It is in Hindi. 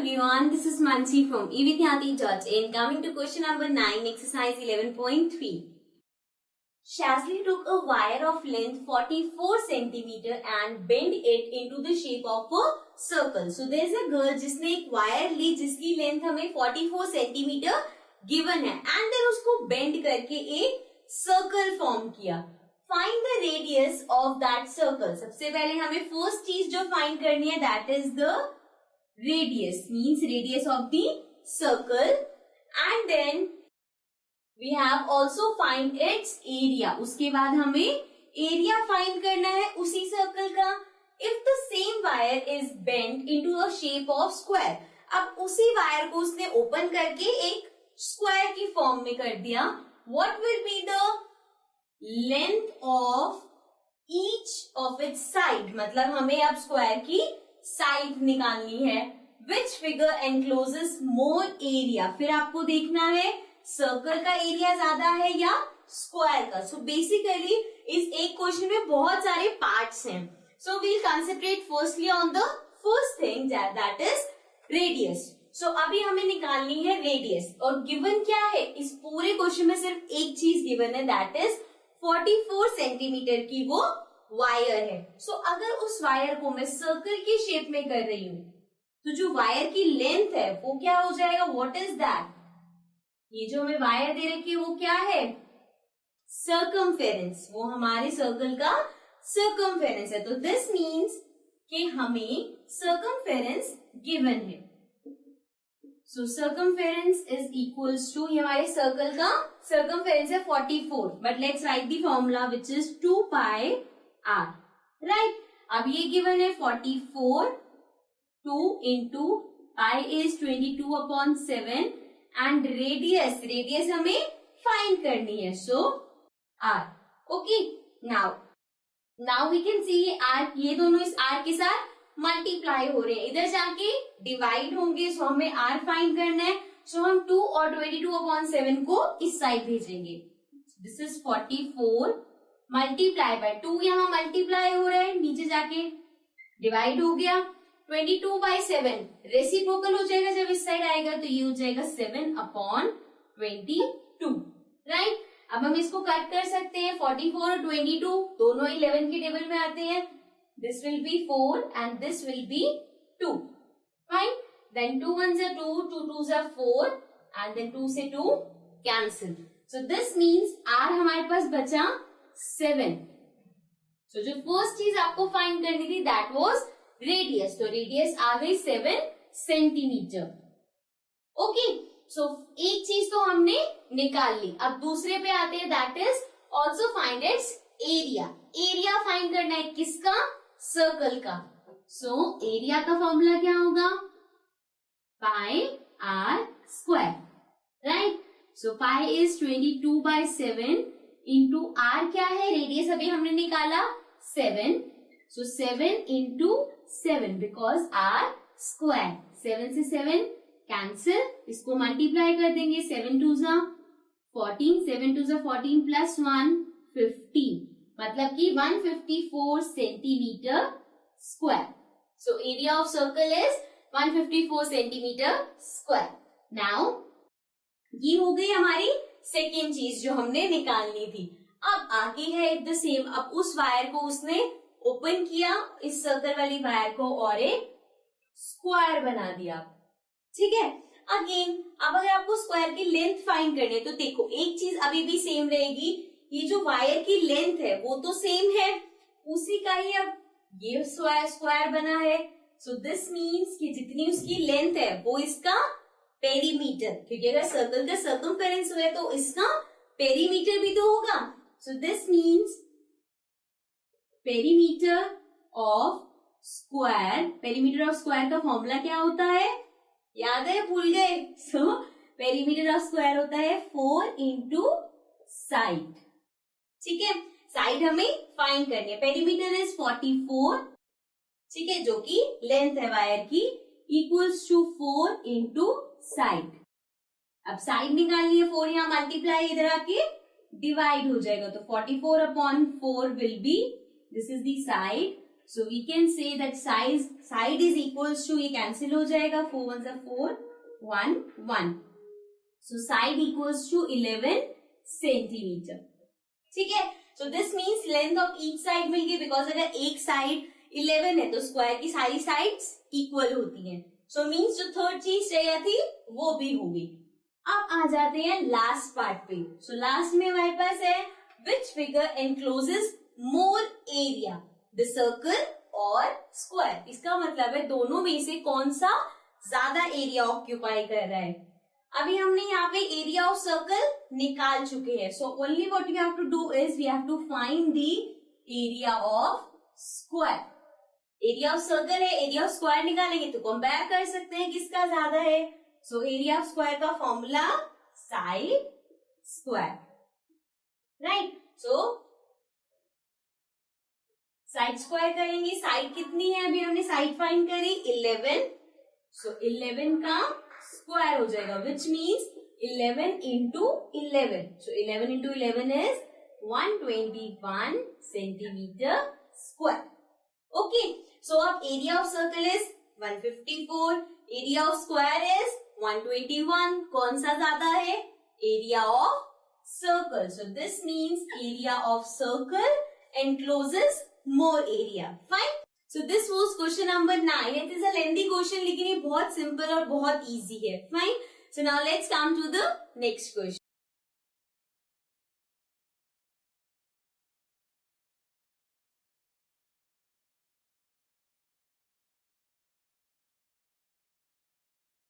everyone, this is Mansi from evidyati.in. Coming to question number 9, exercise 11.3. Shazli took a wire of length 44 centimeter and bent it into the shape of a circle. So there is a girl जिसने एक wire ली जिसकी length हमें 44 centimeter given है and then उसको bend करके एक circle form किया. Find the radius of that circle. सबसे पहले हमें first चीज जो find करनी है that is the radius, means radius of the circle, and then we have also find its area. उसके बाद हमें area find करना है उसी circle का. If the same wire is bent into a shape of square, अब उसी wire को उसने open करके एक square की form में कर दिया. What will be the length of each of its side? मतलब हमें अब square की साइड निकालनी है. Which figure encloses more area? फिर आपको देखना है सर्कल का एरिया ज्यादा है या स्क्वायर का. सो बेसिकली इस एक क्वेश्चन में बहुत सारे पार्ट्स हैं. So we'll concentrate firstly on the first thing that is radius. So अभी हमें निकालनी है रेडियस और गिवन क्या है इस पूरे क्वेश्चन में? सिर्फ एक चीज गिवन है दैट इज 44 सेंटीमीटर की वो वायर है. सो अगर उस वायर को मैं सर्कल की शेप में कर रही हूं तो जो वायर की लेंथ है वो क्या हो जाएगा? What is that? ये जो हमें वायर दे रखी है वो क्या है? सर्कमफेरेंस. वो हमारे सर्कल का सर्कमफेरेंस है. तो दिस मीन्स कि हमें सर्कमफेरेंस गिवन है. सो सर्कमफेरेंस इज इक्वल्स टू, ये हमारे सर्कल का सर्कमफेरेंस है 44, but let's write the formula which is 2 pi r. Right, अब ये गिवन है 44, 2 into pi is 22/7 and radius हमें फाइंड करनी है. So r. Okay, now we can see r, ये दोनों इस r के साथ मल्टीप्लाई हो रहे हैं, इधर जाके डिवाइड होंगे. सो हमें r फाइंड करना है. सो हम 2 और 22/7 को इस साइड भेजेंगे. दिस इज 44 मल्टीप्लाई बाय 2, यहाँ मल्टीप्लाई हो रहा है, नीचे जाके डिवाइड हो गया. 22/7 रेसिप्रोकल हो जाएगा जब इस साइड आएगा तो ये हो जाएगा 7/22. राइट, अब हम इसको कट कर सकते हैं. 44 और 22 दोनों 11 के टेबल में आते हैं. This will be 4 and this will be 2. Fine, then 2 1s are 2, 2 2s are 4 and then 2 से 2 cancel. So this means r हमारे पास बचा 7. सो जो फर्स्ट चीज आपको फाइंड करनी थी दैट वाज रेडियस. तो रेडियस आ गई 7 सेंटीमीटर. ओके, सो एक चीज तो हमने निकाल ली. अब दूसरे पे आते हैं that is also find its area. Area find करना है किसका? सर्कल का. सो एरिया का फॉर्मूला क्या होगा? पाई r square. Right, so pi is 22/7 into r क्या है? रेडियस अभी हमने निकाला 7. सो 7 इंटू 7 बिकॉज r स्क्वायर. 7 से 7 कैंसिल, इसको मल्टीप्लाई कर देंगे. 7 2s are 14, 7 2s are 14 plus 1 15, मतलब कि 154 centimetre square. So area of circle is 154 centimetre square. Now ये हो गई हमारी सेकेंड चीज जो हमने निकालनी थी. अब आगे है द सेम. अब उस वायर को उसने ओपन किया, इस सर्कल वाली वायर को, और एक स्क्वायर बना दिया. ठीक है, अगेन अब अगर आपको स्क्वायर की लेंथ फाइंड करनी है तो देखो एक चीज अभी भी सेम रहेगी. ये जो वायर की लेंथ है वो तो सेम है, उसी का ही अब ये स्क्वायर बना है. सो दिस मीन्स कि जितनी उसकी लेंथ है वो इसका पेरीमीटर, क्योंकि अगर सर्कल का सर्कमफेरेंस है तो इसका पेरीमीटर भी तो होगा. सो this means perimeter of square. Perimeter of square का फॉर्मूला क्या होता है? याद है? भूल गए? सो पेरीमीटर ऑफ स्क्वायर होता है 4 इंटू साइड. ठीक है, साइड हमें फाइंड करनी है. पेरीमीटर इज 44, ठीक है, जो कि लेंथ है वायर की, इक्वल्स टू 4 इंटू साइड. अब साइड निकालनी है 4, यहाँ मल्टीप्लाई इधर आके डिवाइड हो जाएगा. तो 44/4 will be, this is the side. So we can say that side is equals to, ये cancel हो जाएगा, 4 1 4, 1 1. So side equals to 11 centimeter. ठीक है. So this means length of each side मिल गई, because अगर एक side 11 है तो स्क्वायर की सारी साइड्स इक्वल होती हैं. So means जो थर्ड चीज चाहिए थी वो भी होगी. अब आ जाते हैं लास्ट पार्ट पे. So लास्ट में हमारे पास है which figure encloses more area, the circle और स्क्वायर. इसका मतलब है दोनों में से कौन सा ज्यादा एरिया ऑक्यूपाई कर रहा है. अभी हमने यहाँ पे एरिया ऑफ सर्कल निकाल चुके हैं. So only what we have to do is we have to find the area of square. Area of circle है, एरिया ऑफ स्क्वायर निकालेंगे तो कंपेयर कर सकते हैं किसका ज्यादा है. सो एरिया ऑफ स्क्वायर का formula side square, right. So side square करेंगे. साइड कितनी है, अभी हमने साइड फाइंड करी 11. सो 11 का स्क्वायर हो जाएगा, which means 11 into 11. So 11 into 11 is 121 centimetre square. Okay. So अब area of circle is 154, area of square is 121. कौन सा ज्यादा है, area of circle. So this means area of circle encloses more area. Fine. So this was question number 9. It is a lengthy question, लेकिन ये बहुत simple और बहुत easy है. Fine. So now let's come to the next question.